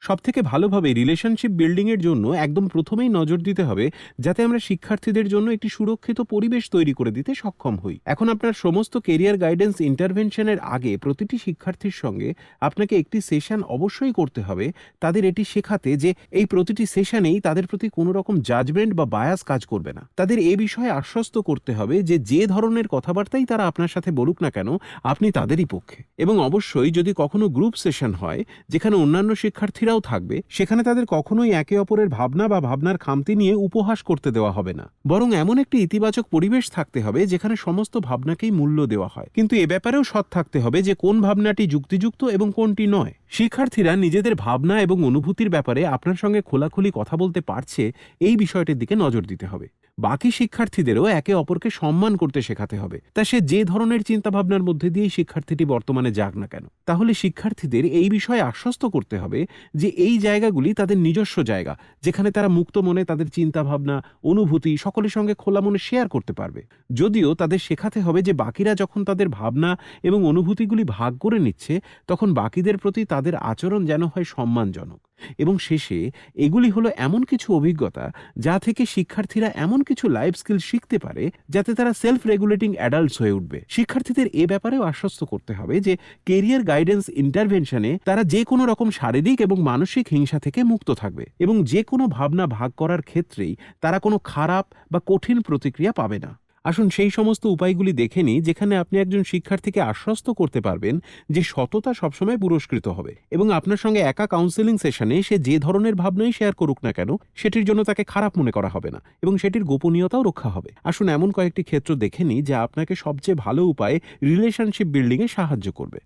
সবথেকে ভালোভাবে relationship building এর জন্য একদম প্রথমেই নজর দিতে হবে যাতে আমরা শিক্ষার্থীদের জন্য একটি সুরক্ষিত পরিবেশ তৈরি করে দিতে সক্ষম হই। এখন আপনার সমস্ত কেরিয়ার গাইডেন্স ইন্টারভেনশনের আগে প্রতিটি শিক্ষার্থীর সঙ্গে আপনাকে একটি সেশন অবশ্যই করতে হবে, তাদের এটি শেখাতে যে এই প্রতিটি সেশনেই তাদের প্রতি কোনো রকম জাজমেন্ট বা বায়াস কাজ করবে না। তাদের এ বিষয়ে আশ্বস্ত করতে হবে যে যে ধরনের কথাবার্তাই তারা আপনার সাথে বলুক না কেন আপনি তাদেরই পক্ষে। এবং অবশ্যই যদি কখনো গ্রুপ সেশন হয় যেখানে অন্যান্য শিক্ষার্থীরাও থাকবে, সেখানে তাদের কখনোই একে অপরের ভাবনা বা ভাবনার খামতি নিয়ে উপহাস করতে দেওয়া হবে না, বরং এমন একটি ইতিবাচক পরিবেশ থাকতে হবে যেখানে সমস্ত ভাবনাকেই মূল্য দেওয়া হয়। কিন্তু এ ব্যাপারেও সৎ থাকতে হবে যে কোন ভাবনাটি যুক্তিযুক্ত এবং কোনটি নয়। শিক্ষার্থীরা নিজেদের ভাবনা এবং অনুভূতির ব্যাপারে আপনার সঙ্গে খোলাখুলি কথা বলতে পারছে এই বিষয়টির দিকে নজর দিতে হবে। বাকি শিক্ষার্থীদেরও একে অপরকে সম্মান করতে শেখাতে হবে, তা সে যে ধরনের চিন্তাভাবনার মধ্যে দিয়েই শিক্ষার্থীটি বর্তমানে যাক না কেন। তাহলে শিক্ষার্থীদের এই বিষয়ে আশ্বস্ত করতে হবে যে এই জায়গাগুলি তাদের নিজস্ব জায়গা, যেখানে তারা মুক্ত মনে তাদের চিন্তাভাবনা, অনুভূতি সকলের সঙ্গে খোলা মনে শেয়ার করতে পারবে। যদিও তাদের শেখাতে হবে যে বাকিরা যখন তাদের ভাবনা এবং অনুভূতিগুলি ভাগ করে নিচ্ছে, তখন বাকিদের প্রতি তাদের আচরণ যেন হয় সম্মানজনক। এবং শেষে এগুলি হলো এমন কিছু অভিজ্ঞতা যা থেকে শিক্ষার্থীরা এমন কিছু লাইফ স্কিল শিখতে পারে যাতে তারা সেলফ রেগুলেটিং অ্যাডাল্টস হয়ে উঠবে। শিক্ষার্থীদের এ ব্যাপারেও আশ্বস্ত করতে হবে যে কেরিয়ার গাইডেন্স ইন্টারভেনশনে তারা যে কোনো রকম শারীরিক এবং মানসিক হিংসা থেকে মুক্ত থাকবে এবং যে কোনো ভাবনা ভাগ করার ক্ষেত্রেই তারা কোনো খারাপ বা কঠিন প্রতিক্রিয়া পাবে না। আসুন সেই সমস্ত উপায়গুলি দেখে নিই যেখানে আপনি একজন শিক্ষার্থীকে আশ্বস্ত করতে পারবেন যে সততা সবসময় পুরস্কৃত হবে এবং আপনার সঙ্গে একা কাউন্সেলিং সেশনে সে যে ধরনের ভাবনাই শেয়ার করুক না কেন সেটির জন্য তাকে খারাপ মনে করা হবে না এবং সেটির গোপনীয়তাও রক্ষা হবে। আসুন এমন কয়েকটি ক্ষেত্র দেখে নিই যা আপনাকে সবচেয়ে ভালো উপায়ে রিলেশনশিপ বিল্ডিংয়ে সাহায্য করবে।